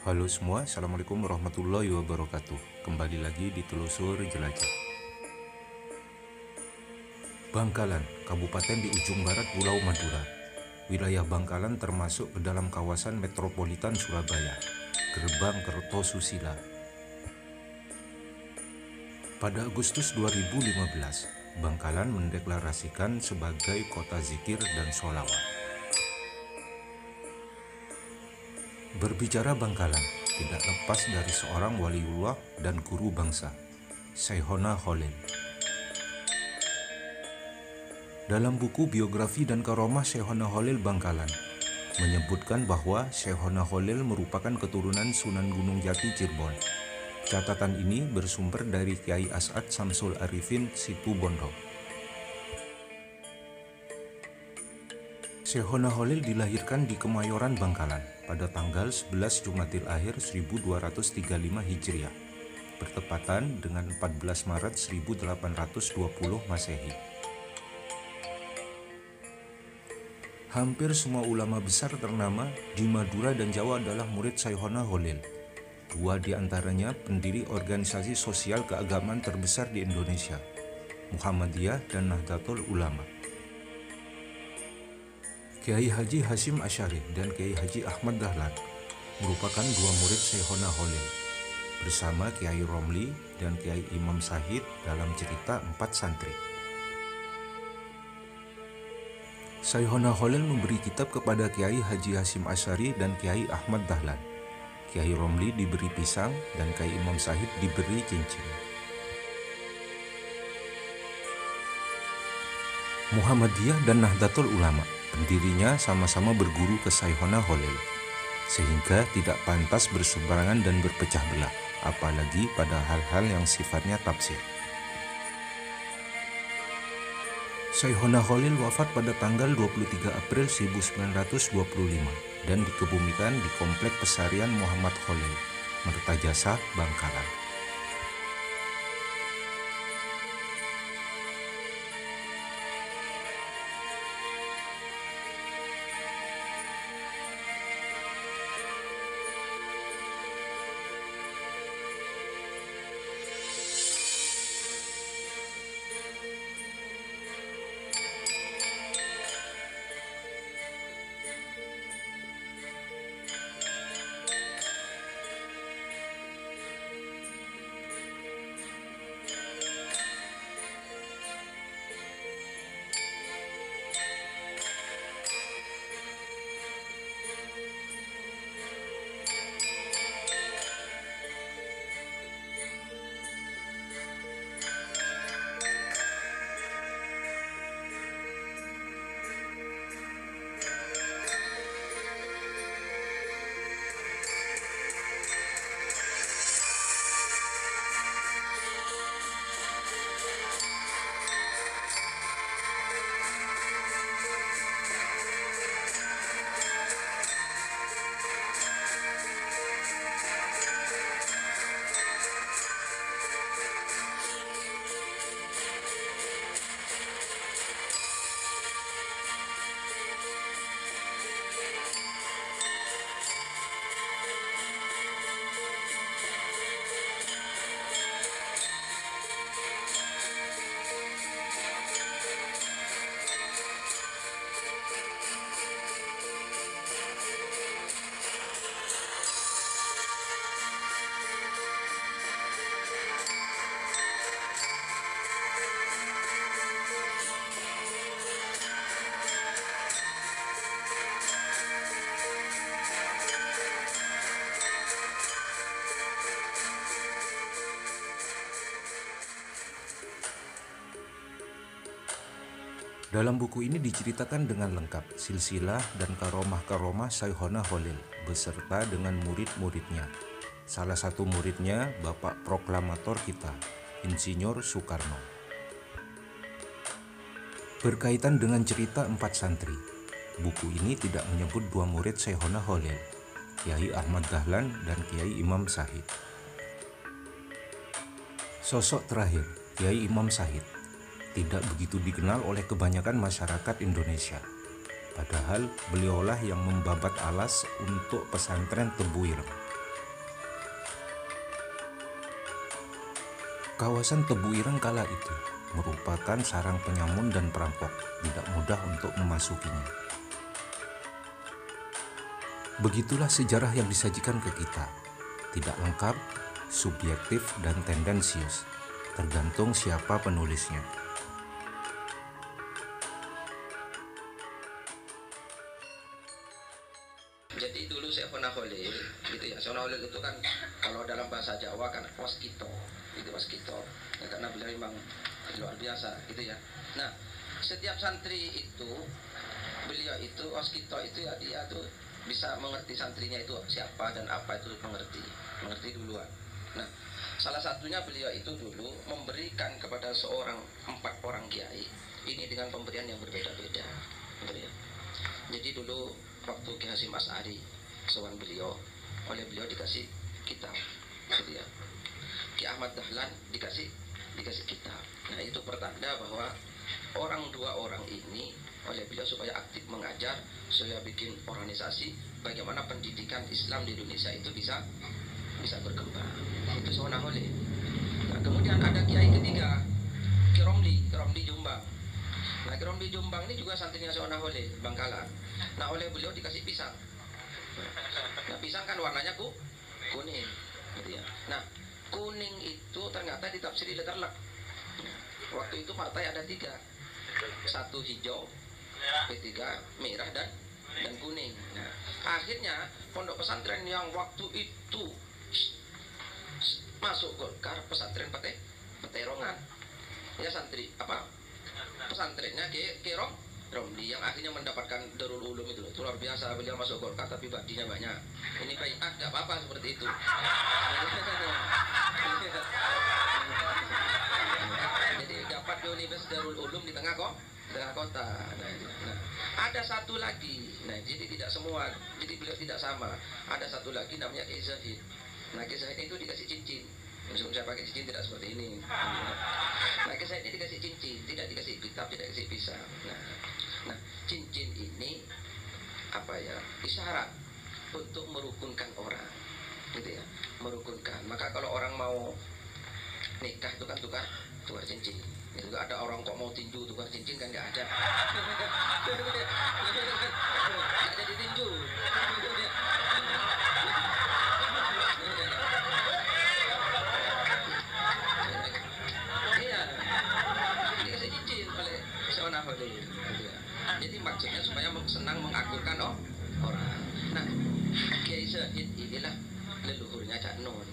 Halo semua, Assalamualaikum warahmatullahi wabarakatuh. Kembali lagi di Telusur Jelajah. Bangkalan, kabupaten di ujung barat Pulau Madura. Wilayah Bangkalan termasuk ke dalam kawasan metropolitan Surabaya, Gerbang Kertosusila. Pada Agustus 2015, Bangkalan mendeklarasikan sebagai kota zikir dan sholawat. Berbicara Bangkalan, tidak lepas dari seorang waliullah dan guru bangsa, Syaikhono Cholil. Dalam buku biografi dan karomah Syaikhono Cholil Bangkalan, menyebutkan bahwa Syaikhono Cholil merupakan keturunan Sunan Gunung Jati Cirebon. Catatan ini bersumber dari Kiai As'ad Samsul Arifin Situbondo. Syaikhono Cholil dilahirkan di Kemayoran, Bangkalan pada tanggal 11 Jumadil Akhir 1235 Hijriah, bertepatan dengan 14 Maret 1820 Masehi. Hampir semua ulama besar ternama di Madura dan Jawa adalah murid Syaikhono Cholil. Dua di antaranya pendiri organisasi sosial keagamaan terbesar di Indonesia, Muhammadiyah dan Nahdlatul Ulama. Kiai Haji Hasyim Asy'ari dan Kiai Haji Ahmad Dahlan merupakan dua murid Syaikhono Cholil, bersama Kiai Romli dan Kiai Imam Syahid dalam cerita 4 santri. Syaikhono Cholil memberi kitab kepada Kiai Haji Hasyim Asy'ari dan Kiai Ahmad Dahlan. Kiai Romli diberi pisang dan Kiai Imam Syahid diberi cincin. Muhammadiyah dan Nahdlatul Ulama, pendirinya sama-sama berguru ke Syaikhono Cholil, sehingga tidak pantas berseberangan dan berpecah belah, apalagi pada hal-hal yang sifatnya tafsir. Syaikhono Cholil wafat pada tanggal 23 April 1925 dan dikebumikan di Komplek Pesarian Muhammad Cholil, Mertajasa, Bangkalan. Dalam buku ini diceritakan dengan lengkap silsilah dan karomah-karomah Syaikhono Cholil beserta dengan murid-muridnya. Salah satu muridnya Bapak Proklamator kita, Insinyur Soekarno. Berkaitan dengan cerita 4 santri, buku ini tidak menyebut dua murid Syaikhono Cholil, Kiai Ahmad Dahlan dan Kiai Imam Syahid. Sosok terakhir, Kiai Imam Syahid, tidak begitu dikenal oleh kebanyakan masyarakat Indonesia. Padahal beliaulah yang membabat alas untuk pesantren Tebu Ireng. Kawasan Tebu Ireng kala itu merupakan sarang penyamun dan perampok, tidak mudah untuk memasukinya. Begitulah sejarah yang disajikan ke kita, tidak lengkap, subjektif, dan tendensius, tergantung siapa penulisnya. Jadi dulu Syekhona Khalil, gitu ya. Syekhona Khalil itu kan kalau dalam bahasa Jawa kan waskito, itu waskito. Ya, karena beliau memang luar biasa, gitu ya. Nah, setiap santri itu, beliau itu waskito itu ya, dia tuh bisa mengerti santrinya itu siapa dan apa itu mengerti duluan. Nah, salah satunya beliau itu dulu memberikan kepada 4 orang kiai ini dengan pemberian yang berbeda-beda, gitu ya. Jadi dulu waktu Ki Hasyim Asy'ari sowan beliau, oleh beliau dikasih kitab, gitu ya. Ki Ahmad Dahlan dikasih kitab. Nah, itu pertanda bahwa dua orang ini oleh beliau supaya aktif mengajar, supaya bikin organisasi bagaimana pendidikan Islam di Indonesia itu bisa berkembang. Itu Syekhona Khalil. Nah, kemudian ada kiai ketiga, Ki Romli Jombang. Nah, Ki Romli Jombang ini juga santrinya Syekhona Khalil, Bangkalan. Nah, oleh beliau dikasih pisang. Nah, pisang kan warnanya kuning, gitu ya. Nah, kuning itu ternyata ditafsiri letterlek. Waktu itu partai ada 3, 1 hijau, ketiga merah dan kuning. Nah, akhirnya pondok pesantren yang waktu itu masuk Golkar, pesantren Peterongan, ya santri pesantrennya Ki Romli yang akhirnya mendapatkan Darul Ulum itu luar biasa. Beliau masuk Golkar tapi badinya banyak. Ini baik, gak apa-apa seperti itu. Jadi dapat di Universitas Darul Ulum di tengah kota. Nah, ada satu lagi. Nah, jadi tidak semua, jadi beliau tidak sama. Ada satu lagi namanya Kiai Zahid. Nah, Kiai Zahid itu dikasih cincin. Meskipun saya pakai cincin tidak seperti ini. Nah, Kiai Zahid ini dikasih cincin, tidak dikasih kitab, tidak dikasih pisang. Nah, cincin ini isyarat untuk merukunkan orang, gitu ya, merukunkan. Maka kalau orang mau nikah itu kan tukar cincin. Itu ada orang kok mau tinju tukar cincin kan nggak ada. Nggak jadi tinju. Iya, dikasih cincin oleh Syekhona Khalil. Jadi maksudnya supaya senang mengagungkan orang. Nah, Kiai Zahid inilah leluhurnya Cak Nun.